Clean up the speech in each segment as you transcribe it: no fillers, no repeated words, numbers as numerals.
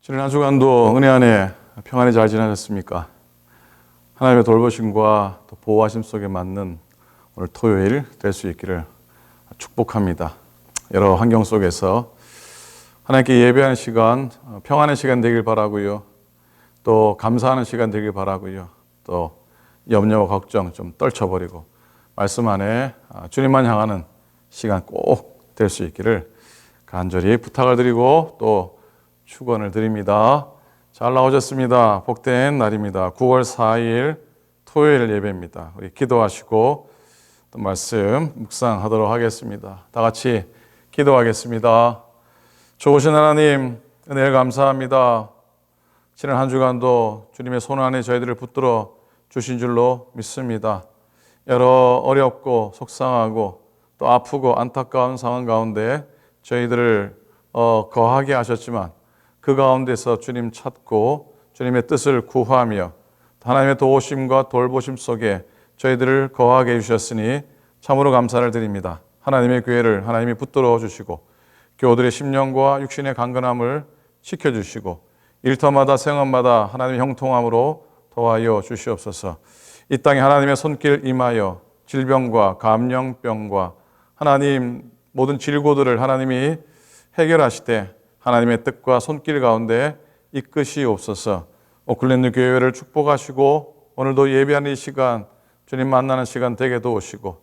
지난 한 주간도 은혜 안에 평안히 잘 지나셨습니까? 하나님의 돌보심과 또 보호하심 속에 맞는 오늘 토요일 될 수 있기를 축복합니다. 여러 환경 속에서 하나님께 예배하는 시간, 평안의 시간 되길 바라고요. 또 감사하는 시간 되길 바라고요. 또 염려와 걱정 좀 떨쳐버리고 말씀 안에 주님만 향하는 시간 꼭 될 수 있기를 간절히 부탁을 드리고 또 축원을 드립니다. 잘 나오셨습니다. 복된 날입니다. 9월 4일 토요일 예배입니다. 우리 기도하시고 또 말씀 묵상하도록 하겠습니다. 다 같이 기도하겠습니다. 좋으신 하나님, 은혜를 감사합니다. 지난 한 주간도 주님의 손 안에 저희들을 붙들어 주신 줄로 믿습니다. 여러 어렵고 속상하고 또 아프고 안타까운 상황 가운데 저희들을 거하게 하셨지만 그 가운데서 주님 찾고 주님의 뜻을 구하며 하나님의 도우심과 돌보심 속에 저희들을 거하게 해주셨으니 참으로 감사를 드립니다. 하나님의 교회를 하나님이 붙들어 주시고 교우들의 심령과 육신의 강건함을 지켜주시고 일터마다 생업마다 하나님의 형통함으로 도와여 주시옵소서. 이 땅에 하나님의 손길 임하여 질병과 감염병과 하나님 모든 질고들을 하나님이 해결하시되 하나님의 뜻과 손길 가운데 이끄시옵소서. 오클랜드 교회를 축복하시고 오늘도 예배하는 이 시간 주님 만나는 시간 되게 도우시고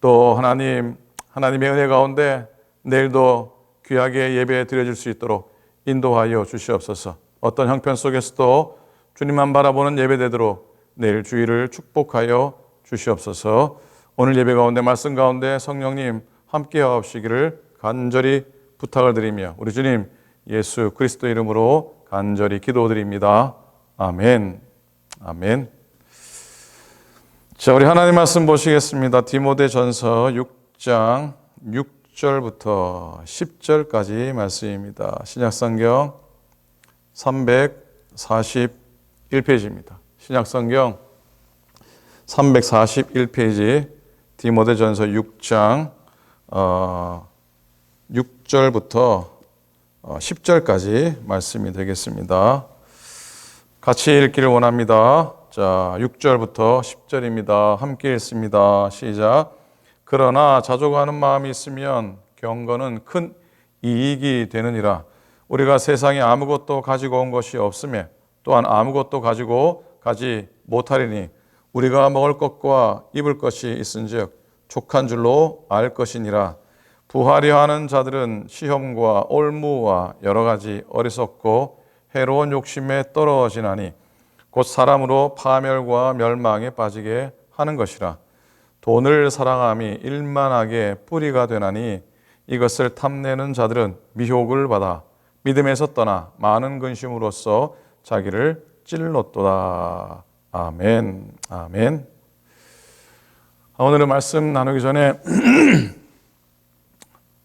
또 하나님의 은혜 가운데 내일도 귀하게 예배 드려질 수 있도록 인도하여 주시옵소서. 어떤 형편 속에서도 주님만 바라보는 예배 되도록 내일 주일을 축복하여 주시옵소서. 오늘 예배 가운데 말씀 가운데 성령님 함께 하옵시기를 간절히 부탁을 드리며 우리 주님 예수 그리스도 이름으로 간절히 기도드립니다. 아멘. 아멘. 자, 우리 하나님 말씀 보시겠습니다. 디모데전서 6장 6절부터 10절까지 말씀입니다. 신약성경 341페이지입니다. 신약성경 341페이지 디모데전서 6장 6절부터 10절까지 말씀이 되겠습니다. 같이 읽기를 원합니다. 자, 6절부터 10절입니다. 함께 읽습니다. 시작. 그러나 자족하는 마음이 있으면 경건은 큰 이익이 되느니라. 우리가 세상에 아무것도 가지고 온 것이 없으며 또한 아무것도 가지고 가지 못하리니 우리가 먹을 것과 입을 것이 있은즉 족한 줄로 알 것이니라. 부하려 하는 자들은 시험과 올무와 여러 가지 어리석고 해로운 욕심에 떨어지나니 곧 사람으로 파멸과 멸망에 빠지게 하는 것이라. 돈을 사랑함이 일만하게 뿌리가 되나니 이것을 탐내는 자들은 미혹을 받아 믿음에서 떠나 많은 근심으로써 자기를 찔렀도다. 아멘. 아멘. 오늘은 말씀 나누기 전에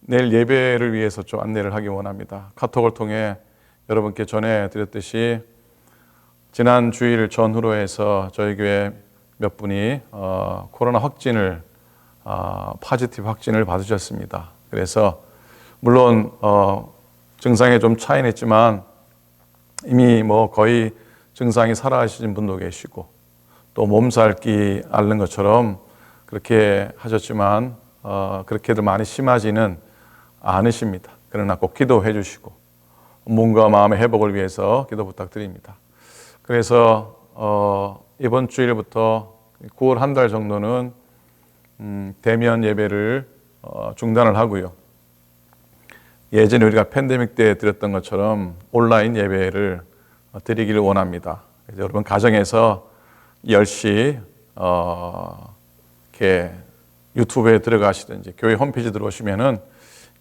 내일 예배를 위해서 좀 안내를 하기 원합니다. 카톡을 통해 여러분께 전해드렸듯이 지난 주일 전후로 해서 저희 교회 몇 분이 코로나 확진을 포지티브 확진을 받으셨습니다. 그래서 물론 증상에 좀 차이는 있지만 이미 거의 증상이 사라지신 분도 계시고 또 몸살기 앓는 것처럼 그렇게 하셨지만 그렇게도 많이 심하지는 않으십니다. 그러나 꼭 기도해 주시고 몸과 마음의 회복을 위해서 기도 부탁드립니다. 그래서 이번 주일부터 9월 한 달 정도는 대면 예배를 중단을 하고요. 예전에 우리가 팬데믹 때 드렸던 것처럼 온라인 예배를 드리기를 원합니다. 여러분 가정에서 10시 이렇게 유튜브에 들어가시든지 교회 홈페이지 들어오시면은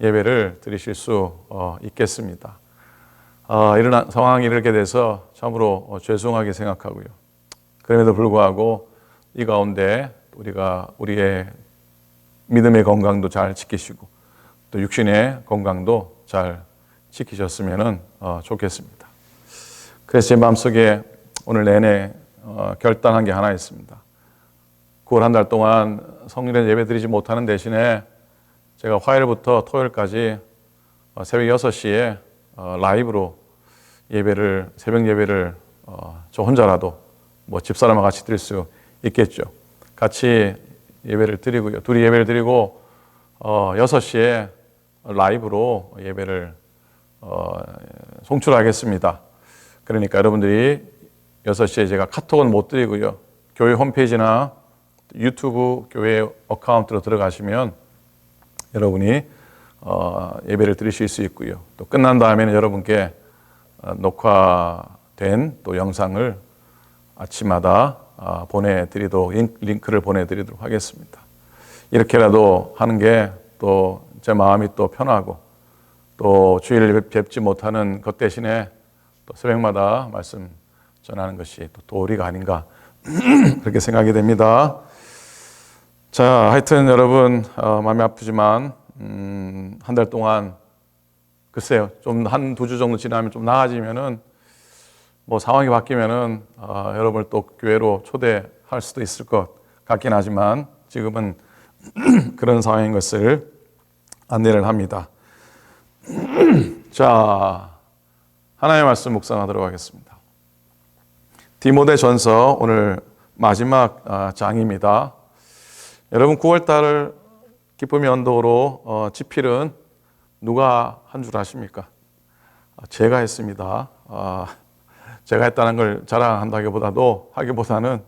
예배를 드리실 수 있겠습니다. 이런 상황이 이렇게 돼서 참으로 죄송하게 생각하고요. 그럼에도 불구하고 이 가운데 우리가 우리의 믿음의 건강도 잘 지키시고 또 육신의 건강도 잘 지키셨으면 좋겠습니다. 그래서 제 마음속에 오늘 내내 결단한 게 하나 있습니다. 9월 한 달 동안 성일에 예배 드리지 못하는 대신에 제가 화요일부터 토요일까지 새벽 6시에 라이브로 예배를, 새벽 예배를 저 혼자라도 뭐 집사람과 같이 드릴 수 있겠죠. 같이 예배를 드리고요. 둘이 예배를 드리고 6시에 라이브로 예배를 송출하겠습니다. 그러니까 여러분들이 6시에 제가 카톡은 못 드리고요. 교회 홈페이지나 유튜브 교회 어카운트로 들어가시면 여러분이 예배를 드리실 수 있고요. 또 끝난 다음에는 여러분께 녹화된 또 영상을 아침마다 보내드리도록 링크를 보내드리도록 하겠습니다. 이렇게라도 하는 게 또 제 마음이 또 편하고 또 주일을 뵙지 못하는 것 대신에 또 새벽마다 말씀 전하는 것이 또 도리가 아닌가 그렇게 생각이 됩니다. 자, 하여튼 여러분 마음이 아프지만 한 달 동안 글쎄요, 좀 한 2주 정도 지나면 좀 나아지면은 뭐 상황이 바뀌면은 여러분을 또 교회로 초대할 수도 있을 것 같긴 하지만 지금은 그런 상황인 것을 안내를 합니다. 자, 하나님의 말씀 묵상하도록 하겠습니다. 디모데전서 오늘 마지막 장입니다. 여러분 9월달 기쁨의 언덕으로 집필은 누가 한 줄 아십니까? 제가 했습니다. 제가 했다는 걸 자랑하기보다는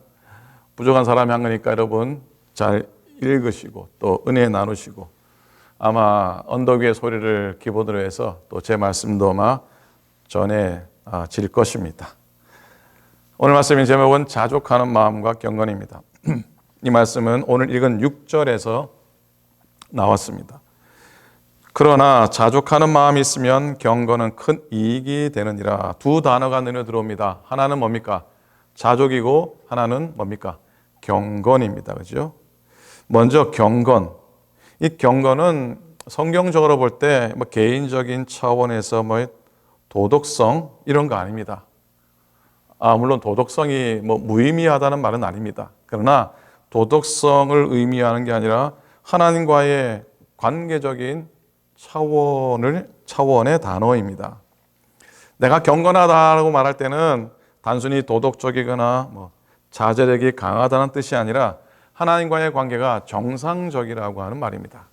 부족한 사람이 한 거니까 여러분 잘 읽으시고 또 은혜 나누시고 아마 언덕 위의 소리를 기본으로 해서 또 제 말씀도 아마 전해질 것입니다. 오늘 말씀의 제목은 자족하는 마음과 경건입니다. 이 말씀은 오늘 읽은 6절에서 나왔습니다. 그러나 자족하는 마음이 있으면 경건은 큰 이익이 되느니라. 두 단어가 눈에 들어옵니다. 하나는 뭡니까? 자족이고 하나는 뭡니까? 경건입니다. 그죠? 먼저 경건. 이 경건은 성경적으로 볼 때 뭐 개인적인 차원에서 뭐 도덕성 이런 거 아닙니다. 물론 도덕성이 뭐 무의미하다는 말은 아닙니다. 그러나 도덕성을 의미하는 게 아니라 하나님과의 관계적인 차원의 단어입니다. 내가 경건하다라고 말할 때는 단순히 도덕적이거나 뭐 자제력이 강하다는 뜻이 아니라 하나님과의 관계가 정상적이라고 하는 말입니다.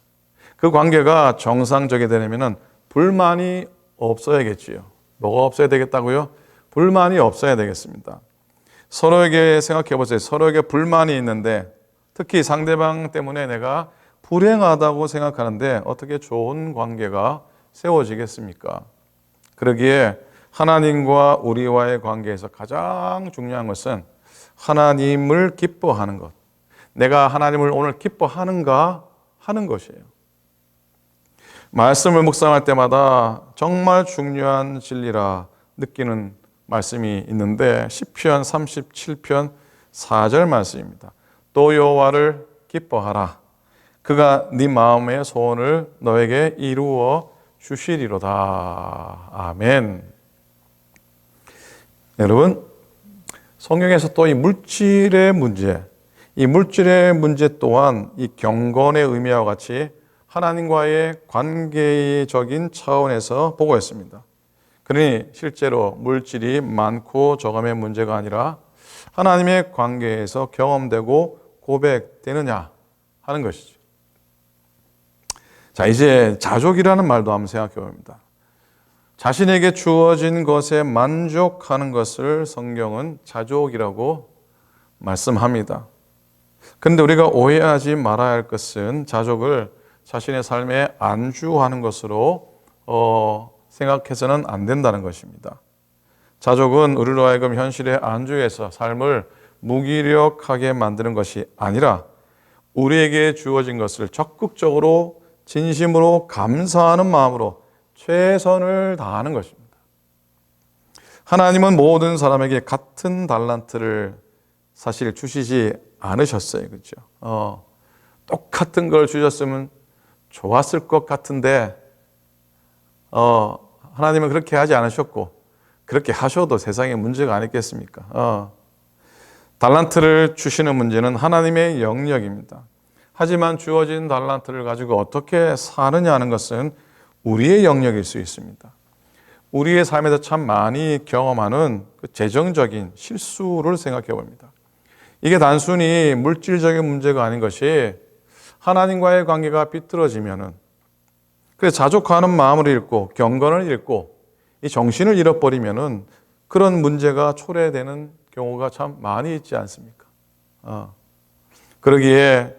그 관계가 정상적이 되려면 불만이 없어야겠지요. 뭐가 없어야 되겠다고요? 불만이 없어야 되겠습니다. 서로에게 생각해 보세요. 서로에게 불만이 있는데 특히 상대방 때문에 내가 불행하다고 생각하는데 어떻게 좋은 관계가 세워지겠습니까? 그러기에 하나님과 우리와의 관계에서 가장 중요한 것은 하나님을 기뻐하는 것. 내가 하나님을 오늘 기뻐하는가 하는 것이에요. 말씀을 묵상할 때마다 정말 중요한 진리라 느끼는 말씀이 있는데 시편 37편 4절 말씀입니다. 또 여호와를 기뻐하라. 그가 네 마음의 소원을 너에게 이루어 주시리로다. 아멘. 여러분, 성경에서 또 이 물질의 문제, 이 물질의 문제 또한 이 경건의 의미와 같이 하나님과의 관계적인 차원에서 보고 있습니다. 그러니 실제로 물질이 많고 적음의 문제가 아니라 하나님의 관계에서 경험되고 고백되느냐 하는 것이죠. 자, 이제 자족이라는 말도 한번 생각해 봅니다. 자신에게 주어진 것에 만족하는 것을 성경은 자족이라고 말씀합니다. 그런데 우리가 오해하지 말아야 할 것은 자족을 자신의 삶에 안주하는 것으로 생각해서는 안 된다는 것입니다. 자족은 우리로 하여금 현실에 안주해서 삶을 무기력하게 만드는 것이 아니라 우리에게 주어진 것을 적극적으로 진심으로 감사하는 마음으로 최선을 다하는 것입니다. 하나님은 모든 사람에게 같은 달란트를 사실 주시지 않으셨어요. 그렇죠? 똑같은 걸 주셨으면 좋았을 것 같은데 하나님은 그렇게 하지 않으셨고 그렇게 하셔도 세상에 문제가 아니겠습니까? 달란트를 주시는 문제는 하나님의 영역입니다. 하지만 주어진 달란트를 가지고 어떻게 사느냐 하는 것은 우리의 영역일 수 있습니다. 우리의 삶에서 참 많이 경험하는 그 재정적인 실수를 생각해 봅니다. 이게 단순히 물질적인 문제가 아닌 것이 하나님과의 관계가 비뚤어지면은 그래서 자족하는 마음을 잃고 경건을 잃고 이 정신을 잃어버리면은 그런 문제가 초래되는 경우가 참 많이 있지 않습니까? 그러기에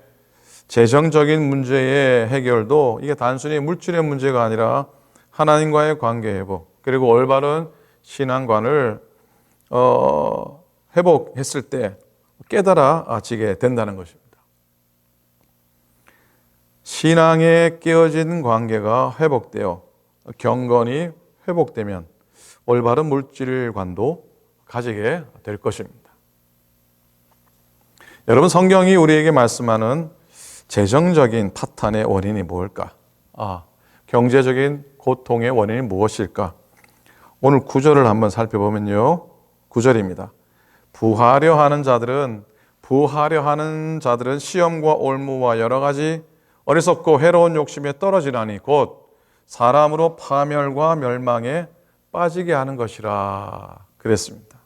재정적인 문제의 해결도 이게 단순히 물질의 문제가 아니라 하나님과의 관계 회복 그리고 올바른 신앙관을 회복했을 때 깨달아지게 된다는 것입니다. 신앙에 깨어진 관계가 회복되어 경건이 회복되면 올바른 물질관도 가지게 될 것입니다. 여러분, 성경이 우리에게 말씀하는 재정적인 파탄의 원인이 무엇일까? 경제적인 고통의 원인이 무엇일까? 오늘 9절을 한번 살펴보면요. 9절입니다. 부하려 하는 자들은 시험과 올무와 여러 가지 어리석고 해로운 욕심에 떨어지나니 곧 사람으로 파멸과 멸망에 빠지게 하는 것이라 그랬습니다.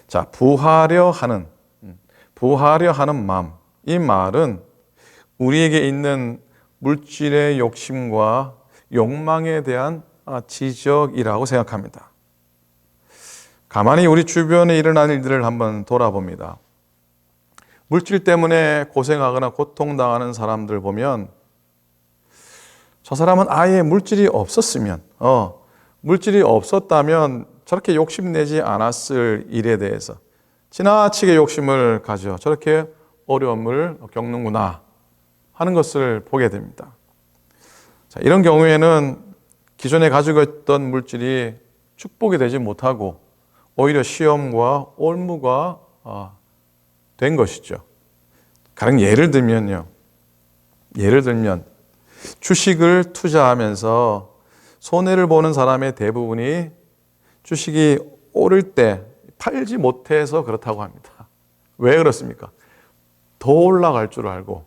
자, 부하려 하는 마음. 이 말은 우리에게 있는 물질의 욕심과 욕망에 대한 지적이라고 생각합니다. 가만히 우리 주변에 일어난 일들을 한번 돌아봅니다. 물질 때문에 고생하거나 고통당하는 사람들 보면 저 사람은 아예 물질이 없었다면 저렇게 욕심내지 않았을 일에 대해서 지나치게 욕심을 가져 저렇게 어려움을 겪는구나 하는 것을 보게 됩니다. 자, 이런 경우에는 기존에 가지고 있던 물질이 축복이 되지 못하고 오히려 시험과 올무가 된 것이죠. 가령 예를 들면 주식을 투자하면서 손해를 보는 사람의 대부분이 주식이 오를 때 팔지 못해서 그렇다고 합니다. 왜 그렇습니까? 더 올라갈 줄 알고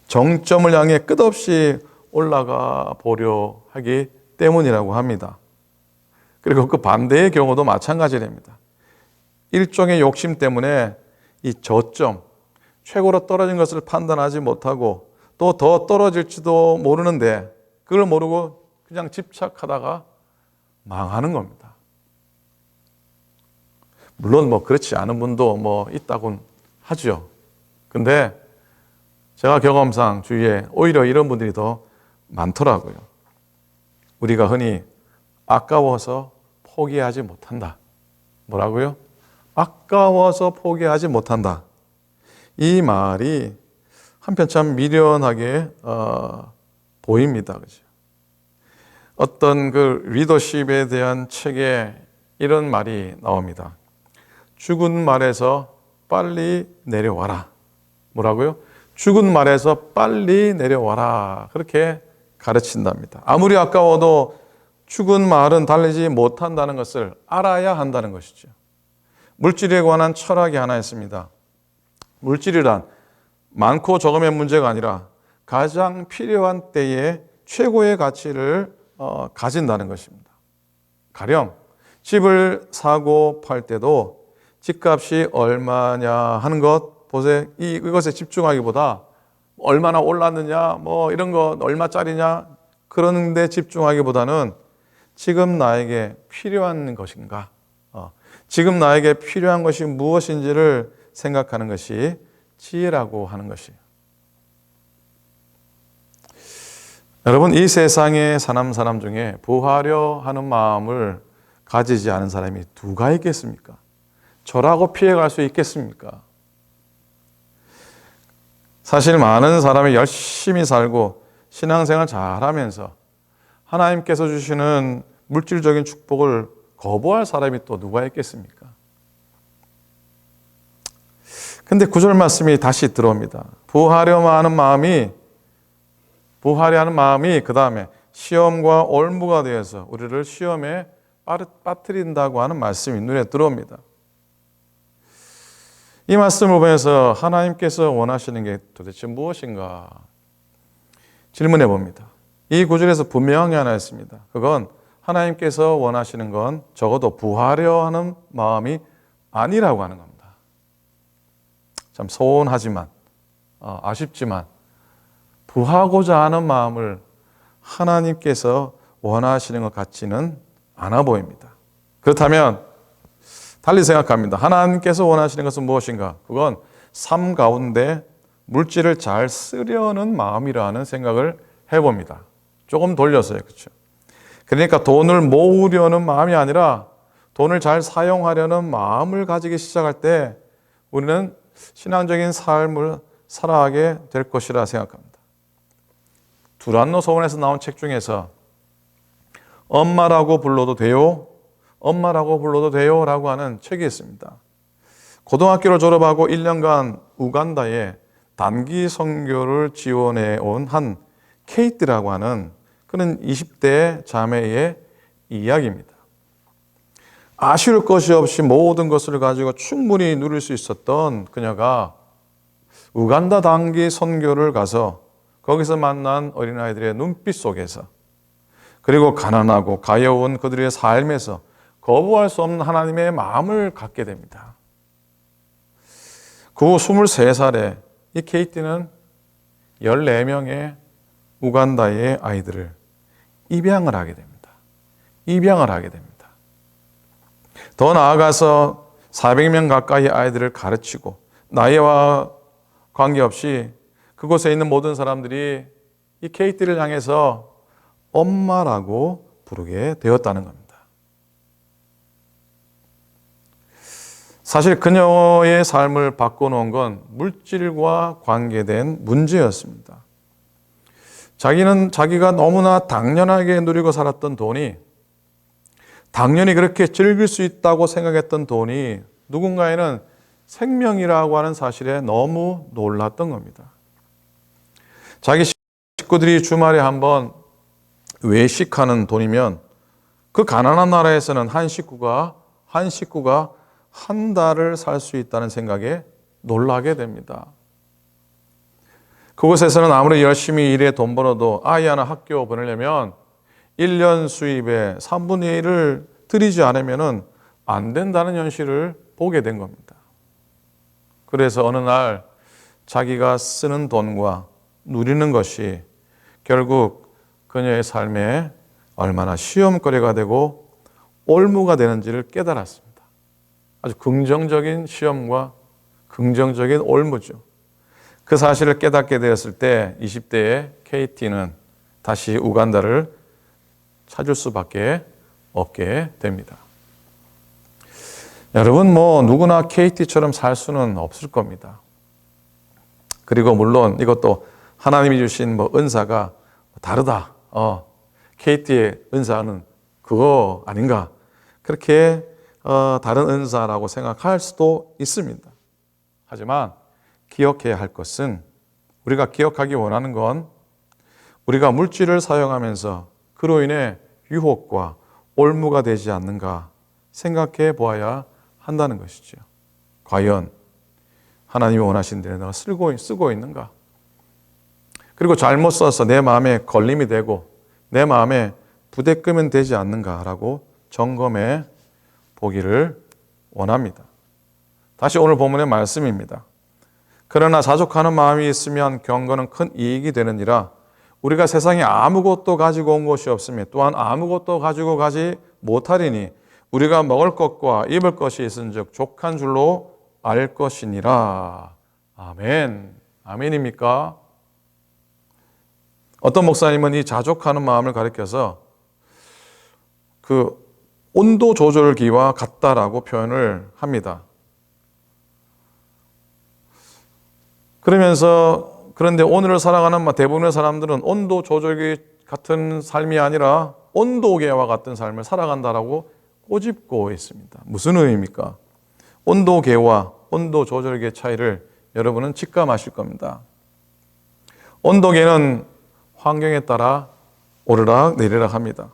정점을 향해 끝없이 올라가 보려 하기 때문이라고 합니다. 그리고 그 반대의 경우도 마찬가지랍니다. 일종의 욕심 때문에 이 저점, 최고로 떨어진 것을 판단하지 못하고 또 더 떨어질지도 모르는데 그걸 모르고 그냥 집착하다가 망하는 겁니다. 물론 그렇지 않은 분도 있다곤 하죠. 근데 제가 경험상 주위에 오히려 이런 분들이 더 많더라고요. 우리가 흔히 아까워서 포기하지 못한다. 뭐라고요? 아까워서 포기하지 못한다. 이 말이 한편 참 미련하게 보입니다. 그죠? 어떤 그 리더십에 대한 책에 이런 말이 나옵니다. 죽은 말에서 빨리 내려와라. 뭐라고요? 죽은 말에서 빨리 내려와라. 그렇게 가르친답니다. 아무리 아까워도 죽은 말은 달리지 못한다는 것을 알아야 한다는 것이죠. 물질에 관한 철학이 하나 있습니다. 물질이란 많고 적음의 문제가 아니라 가장 필요한 때에 최고의 가치를 가진다는 것입니다. 가령 집을 사고 팔 때도 집값이 얼마냐 하는 것 보세요. 이것에 집중하기보다 얼마나 올랐느냐 이런 거 얼마짜리냐 그런 데 집중하기보다는 지금 나에게 필요한 것인가, 지금 나에게 필요한 것이 무엇인지를 생각하는 것이 지혜라고 하는 것이에요. 여러분, 이 세상에 사는 사람 중에 부하려 하는 마음을 가지지 않은 사람이 누가 있겠습니까? 저라고 피해갈 수 있겠습니까? 사실 많은 사람이 열심히 살고 신앙생활 잘하면서 하나님께서 주시는 물질적인 축복을 거부할 사람이 또 누가 있겠습니까? 근데 9절 말씀이 다시 들어옵니다. 부하려 하는 마음이 그 다음에 시험과 올무가 되어서 우리를 시험에 빠뜨린다고 하는 말씀이 눈에 들어옵니다. 이 말씀을 보면서 하나님께서 원하시는 게 도대체 무엇인가 질문해 봅니다. 이 구절에서 분명한 게 하나 있습니다. 그건 하나님께서 원하시는 건 적어도 부하려 하는 마음이 아니라고 하는 겁니다. 참 소원하지만 아쉽지만 부하고자 하는 마음을 하나님께서 원하시는 것 같지는 않아 보입니다. 그렇다면 달리 생각합니다. 하나님께서 원하시는 것은 무엇인가? 그건 삶 가운데 물질을 잘 쓰려는 마음이라는 생각을 해봅니다. 조금 돌렸어요. 그렇죠? 그러니까 돈을 모으려는 마음이 아니라 돈을 잘 사용하려는 마음을 가지기 시작할 때 우리는 신앙적인 삶을 살아가게 될 것이라 생각합니다. 두란노 서원에서 나온 책 중에서 엄마라고 불러도 돼요? 엄마라고 불러도 돼요? 라고 하는 책이 있습니다. 고등학교를 졸업하고 1년간 우간다에 단기 선교를 지원해 온 한 케이트라고 하는 그런 20대 자매의 이야기입니다. 아쉬울 것이 없이 모든 것을 가지고 충분히 누릴 수 있었던 그녀가 우간다 단기 선교를 가서 거기서 만난 어린아이들의 눈빛 속에서 그리고 가난하고 가여운 그들의 삶에서 거부할 수 없는 하나님의 마음을 갖게 됩니다. 그 후 23살에 이 케이티는 14명의 우간다의 아이들을 입양을 하게 됩니다. 입양을 하게 됩니다. 더 나아가서 400명 가까이 아이들을 가르치고 나이와 관계없이 그곳에 있는 모든 사람들이 이 케이티를 향해서 엄마라고 부르게 되었다는 겁니다. 사실 그녀의 삶을 바꿔놓은 건 물질과 관계된 문제였습니다. 자기가 너무나 당연하게 누리고 살았던 돈이, 당연히 그렇게 즐길 수 있다고 생각했던 돈이 누군가에는 생명이라고 하는 사실에 너무 놀랐던 겁니다. 자기 식구들이 주말에 한번 외식하는 돈이면 그 가난한 나라에서는 한 식구가 한 달을 살 수 있다는 생각에 놀라게 됩니다. 그곳에서는 아무리 열심히 일해 돈 벌어도 아이 하나 학교 보내려면 1년 수입의 3분의 1을 들이지 않으면 안 된다는 현실을 보게 된 겁니다. 그래서 어느 날 자기가 쓰는 돈과 누리는 것이 결국 그녀의 삶에 얼마나 시험거리가 되고 올무가 되는지를 깨달았습니다. 아주 긍정적인 시험과 긍정적인 올무죠. 그 사실을 깨닫게 되었을 때 20대의 케이티는 다시 우간다를 찾을 수밖에 없게 됩니다. 여러분, 누구나 케이티처럼 살 수는 없을 겁니다. 그리고 물론 이것도 하나님이 주신 은사가 다르다. 케이티의 은사는 그거 아닌가. 그렇게 다른 은사라고 생각할 수도 있습니다. 하지만 기억해야 할 것은, 우리가 기억하기 원하는 건 우리가 물질을 사용하면서 그로 인해 유혹과 올무가 되지 않는가 생각해 보아야 한다는 것이죠. 과연 하나님이 원하신 대로 내가 쓰고 있는가? 그리고 잘못 써서 내 마음에 걸림이 되고 내 마음에 부대끼면 되지 않는가라고 점검해 보기를 원합니다. 다시 오늘 본문의 말씀입니다. 그러나 자족하는 마음이 있으면 경건은 큰 이익이 되느니라. 우리가 세상에 아무것도 가지고 온 것이 없으며 또한 아무것도 가지고 가지 못하리니 우리가 먹을 것과 입을 것이 있은즉 족한 줄로 알 것이니라. 아멘. 아멘입니까? 어떤 목사님은 이 자족하는 마음을 가리켜서 그 온도 조절기와 같다라고 표현을 합니다. 그런데 오늘을 살아가는 대부분의 사람들은 온도 조절기 같은 삶이 아니라 온도계와 같은 삶을 살아간다라고 꼬집고 있습니다. 무슨 의미입니까? 온도계와 온도 조절기의 차이를 여러분은 직감하실 겁니다. 온도계는 환경에 따라 오르락 내리락 합니다.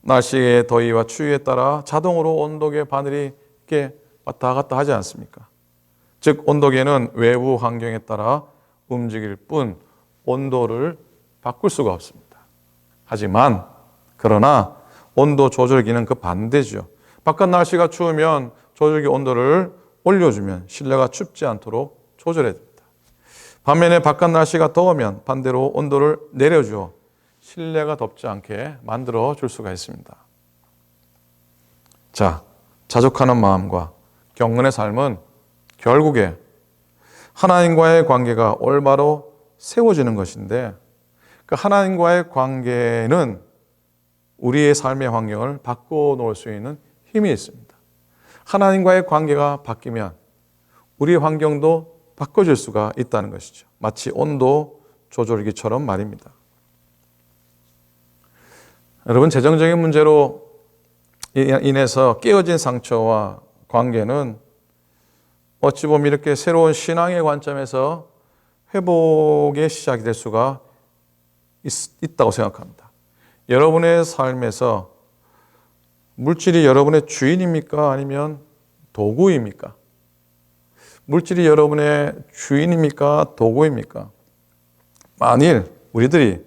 날씨의 더위와 추위에 따라 자동으로 온도계 바늘이 이렇게 왔다 갔다 하지 않습니까? 즉 온도계는 외부 환경에 따라 움직일 뿐 온도를 바꿀 수가 없습니다. 그러나 온도 조절기는 그 반대죠. 바깥 날씨가 추우면 조절기 온도를 올려주면 실내가 춥지 않도록 조절해야 됩니다. 반면에 바깥 날씨가 더우면 반대로 온도를 내려주어 실내가 덥지 않게 만들어 줄 수가 있습니다. 자, 자족하는 마음과 경건의 삶은 결국에 하나님과의 관계가 올바로 세워지는 것인데, 그 하나님과의 관계는 우리의 삶의 환경을 바꿔놓을 수 있는 힘이 있습니다. 하나님과의 관계가 바뀌면 우리의 환경도 바꿔질 수가 있다는 것이죠. 마치 온도 조절기처럼 말입니다. 여러분, 재정적인 문제로 인해서 깨어진 상처와 관계는 어찌 보면 이렇게 새로운 신앙의 관점에서 회복의 시작이 될 수가 있다고 생각합니다. 여러분의 삶에서 물질이 여러분의 주인입니까? 아니면 도구입니까? 물질이 여러분의 주인입니까? 도구입니까? 만일 우리들이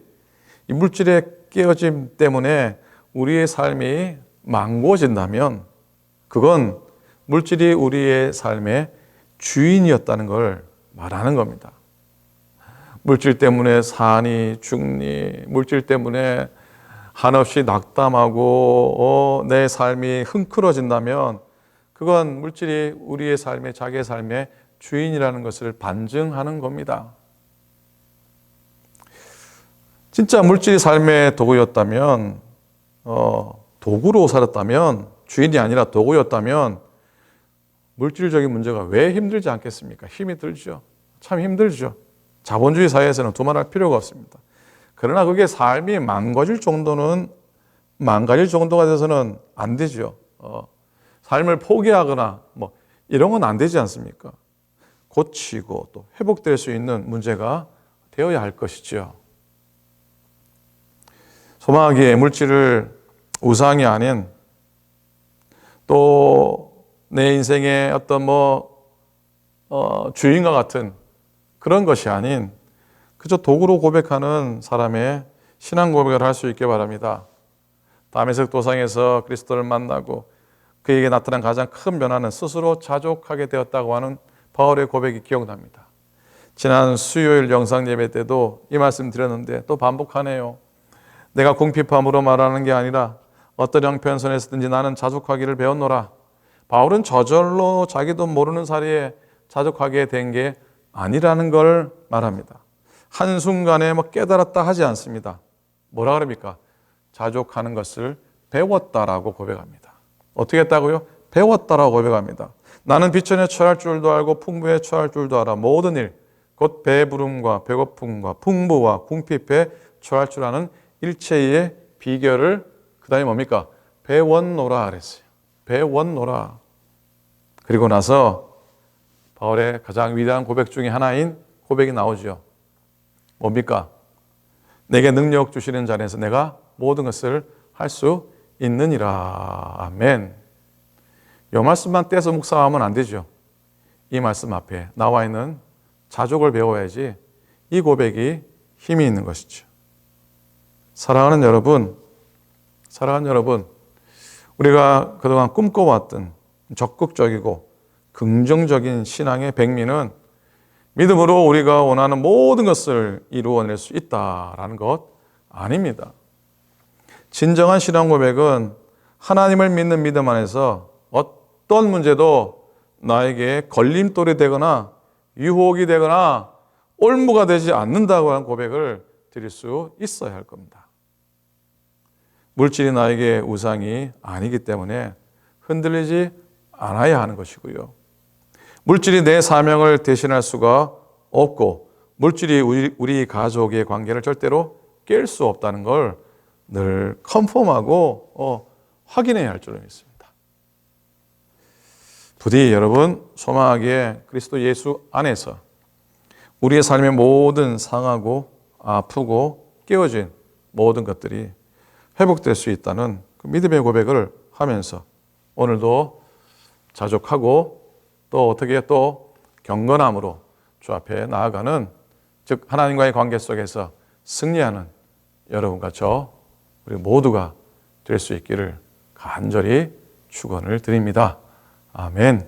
이 물질의 깨어짐 때문에 우리의 삶이 망고진다면 그건 물질이 우리의 삶의 주인이었다는 걸 말하는 겁니다. 물질 때문에 사니 죽니, 물질 때문에 한없이 낙담하고 내 삶이 흥크러진다면 그건 물질이 우리의 삶의, 자기의 삶의 주인이라는 것을 반증하는 겁니다. 진짜 물질이 삶의 도구였다면, 도구로 살았다면, 주인이 아니라 도구였다면 물질적인 문제가 왜 힘들지 않겠습니까? 힘이 들죠. 참 힘들죠. 자본주의 사회에서는 두말할 필요가 없습니다. 그러나 그게 삶이 망가질 정도가 돼서는 안 되죠. 삶을 포기하거나 이런 건 안 되지 않습니까? 고치고 또 회복될 수 있는 문제가 되어야 할 것이죠. 소망하기에 물질을 우상이 아닌, 또 내 인생의 어떤 주인과 같은 그런 것이 아닌 그저 도구로 고백하는 사람의 신앙 고백을 할 수 있게 바랍니다. 다메섹 도상에서 그리스도를 만나고 그에게 나타난 가장 큰 변화는 스스로 자족하게 되었다고 하는 바울의 고백이 기억납니다. 지난 수요일 영상 예배 때도 이 말씀 드렸는데 또 반복하네요. 내가 궁핍함으로 말하는 게 아니라 어떤 형편선에서든지 나는 자족하기를 배웠노라. 바울은 저절로 자기도 모르는 사이에 자족하게 된 게 아니라는 걸 말합니다. 한순간에 깨달았다 하지 않습니다. 뭐라 그럽니까? 자족하는 것을 배웠다라고 고백합니다. 어떻게 했다고요? 배웠다라고 고백합니다. 나는 비천에 처할 줄도 알고 풍부에 처할 줄도 알아. 모든 일, 곧 배부름과 배고픔과 풍부와 궁핍에 처할 줄 아는 일체의 비결을 그 다음에 뭡니까? 배웠노라 그랬어요. 배웠노라. 그리고 나서 바울의 가장 위대한 고백 중에 하나인 고백이 나오죠. 뭡니까? 내게 능력 주시는 자리에서 내가 모든 것을 할 수 있느니라. 아멘. 이 말씀만 떼서 묵상하면 안 되죠. 이 말씀 앞에 나와 있는 자족을 배워야지 이 고백이 힘이 있는 것이죠. 사랑하는 여러분, 우리가 그동안 꿈꿔왔던 적극적이고 긍정적인 신앙의 백미는 믿음으로 우리가 원하는 모든 것을 이루어낼 수 있다라는 것 아닙니다. 진정한 신앙 고백은 하나님을 믿는 믿음 안에서 어떤 문제도 나에게 걸림돌이 되거나 유혹이 되거나 올무가 되지 않는다고 하는 고백을 드릴 수 있어야 할 겁니다. 물질이 나에게 우상이 아니기 때문에 흔들리지 않아야 하는 것이고요. 물질이 내 사명을 대신할 수가 없고 물질이 우리 가족의 관계를 절대로 깰 수 없다는 걸 늘 컨펌하고 확인해야 할 줄로 믿습니다. 부디 여러분 소망하기에 그리스도 예수 안에서 우리의 삶의 모든 상하고 아프고 깨어진 모든 것들이 회복될 수 있다는 그 믿음의 고백을 하면서 오늘도 자족하고 또 어떻게 또 경건함으로 주 앞에 나아가는, 즉 하나님과의 관계 속에서 승리하는 여러분과 저 우리 모두가 될 수 있기를 간절히 축원을 드립니다. 아멘.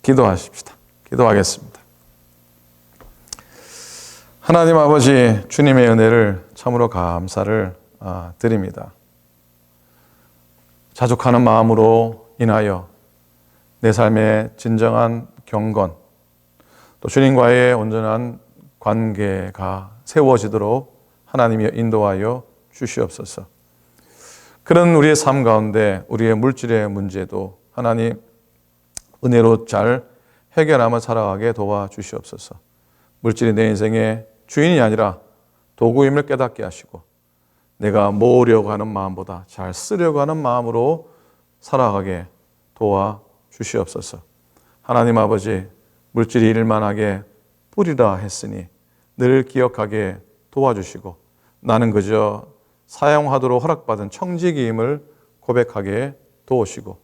기도하십시다. 기도하겠습니다. 하나님 아버지, 주님의 은혜를 참으로 감사를 드립니다. 자족하는 마음으로 인하여 내 삶의 진정한 경건, 또 주님과의 온전한 관계가 세워지도록 하나님이 인도하여 주시옵소서. 그런 우리의 삶 가운데 우리의 물질의 문제도 하나님 은혜로 잘 해결하며 살아가게 도와주시옵소서. 물질이 내 인생의 주인이 아니라 도구임을 깨닫게 하시고 내가 모으려고 하는 마음보다 잘 쓰려고 하는 마음으로 살아가게 도와주시옵소서. 하나님 아버지, 물질이 일만하게 뿌리라 했으니 늘 기억하게 도와주시고 나는 그저 사용하도록 허락받은 청지기임을 고백하게 도우시고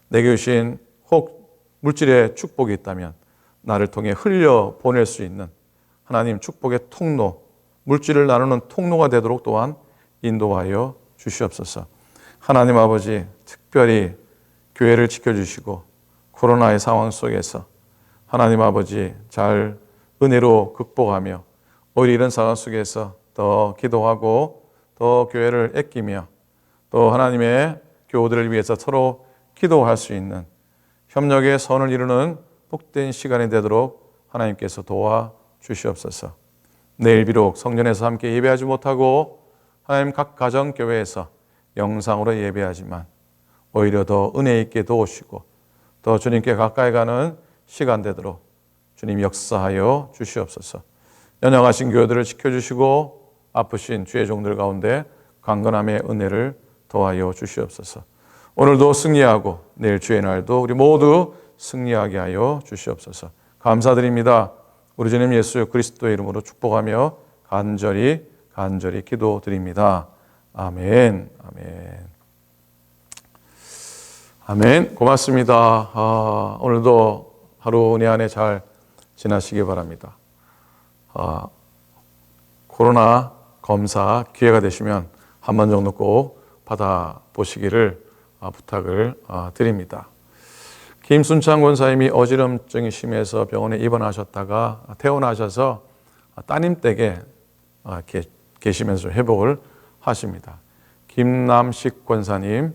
내게 주신 혹 물질의 축복이 있다면 나를 통해 흘려 보낼 수 있는 하나님 축복의 통로, 물질을 나누는 통로가 되도록 또한 인도하여 주시옵소서. 하나님 아버지, 특별히 교회를 지켜주시고 코로나의 상황 속에서 하나님 아버지 잘 은혜로 극복하며 오히려 이런 상황 속에서 더 기도하고 더 교회를 아끼며 또 하나님의 교우들을 위해서 서로 기도할 수 있는 협력의 선을 이루는 복된 시간이 되도록 하나님께서 도와주시옵소서. 내일 비록 성전에서 함께 예배하지 못하고 하나님 각 가정교회에서 영상으로 예배하지만 오히려 더 은혜 있게 도우시고 더 주님께 가까이 가는 시간 되도록 주님 역사하여 주시옵소서. 연약하신 교회들을 지켜주시고 아프신 주의 종들 가운데 강건함의 은혜를 더하여 주시옵소서. 오늘도 승리하고 내일 주의 날도 우리 모두 승리하게 하여 주시옵소서. 감사드립니다. 우리 주님 예수 그리스도의 이름으로 축복하며 간절히 기도드립니다. 아멘. 아멘. 아멘. 고맙습니다. 오늘도 하루 은혜 안에 잘 지나시기 바랍니다. 코로나 검사 기회가 되시면 한 번 정도 꼭 받아보시기를 부탁을 드립니다. 김순창 권사님이 어지럼증이 심해서 병원에 입원하셨다가 퇴원하셔서 따님 댁에 계시면서 회복을 하십니다. 김남식 권사님,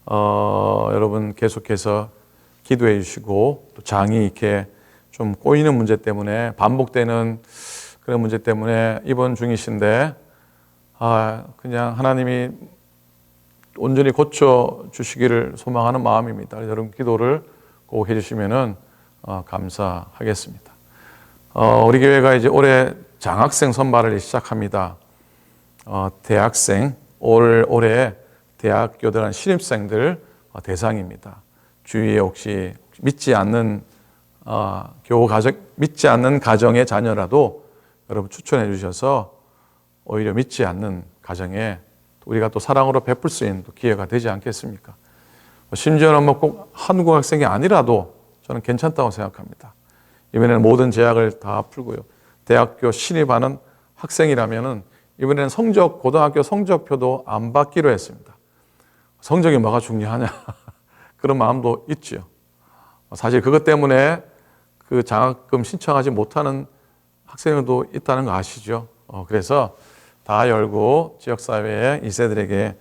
여러분 계속해서 기도해 주시고 또 장이 이렇게 좀 꼬이는 문제 때문에 반복되는 그런 문제 때문에 입원 중이신데 그냥 하나님이 온전히 고쳐 주시기를 소망하는 마음입니다. 여러분 기도를 꼭 해주시면은 감사하겠습니다. 우리 교회가 이제 올해 장학생 선발을 시작합니다. 대학생 올해 대학교들 한 신입생들 대상입니다. 주위에 혹시 믿지 않는 믿지 않는 가정의 자녀라도 여러분 추천해 주셔서 오히려 믿지 않는 가정에 우리가 또 사랑으로 베풀 수 있는 기회가 되지 않겠습니까? 심지어는 꼭 한국 학생이 아니라도 저는 괜찮다고 생각합니다. 이번에는 모든 제약을 다 풀고요. 대학교 신입하는 학생이라면은 이번에는 고등학교 성적표도 안 받기로 했습니다. 성적이 뭐가 중요하냐 그런 마음도 있죠. 사실 그것 때문에 그 장학금 신청하지 못하는 학생들도 있다는 거 아시죠? 그래서 다 열고 지역사회의 2세들에게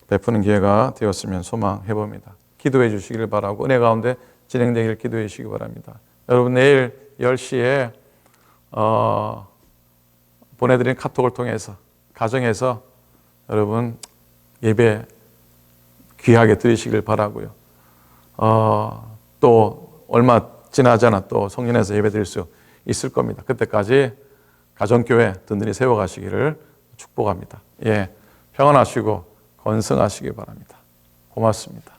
베푸는 기회가 되었으면 소망해 봅니다. 기도해 주시기를 바라고 은혜 가운데 진행되기를 기도해 주시기 바랍니다. 여러분 내일 10시에 보내드린 카톡을 통해서 가정에서 여러분 예배 귀하게 드리시길 바라고요. 또 얼마 지나지 않아 또 성전에서 예배 드릴 수 있을 겁니다. 그때까지 가정교회 든든히 세워가시기를 축복합니다. 평안하시고 건승하시기 바랍니다. 고맙습니다.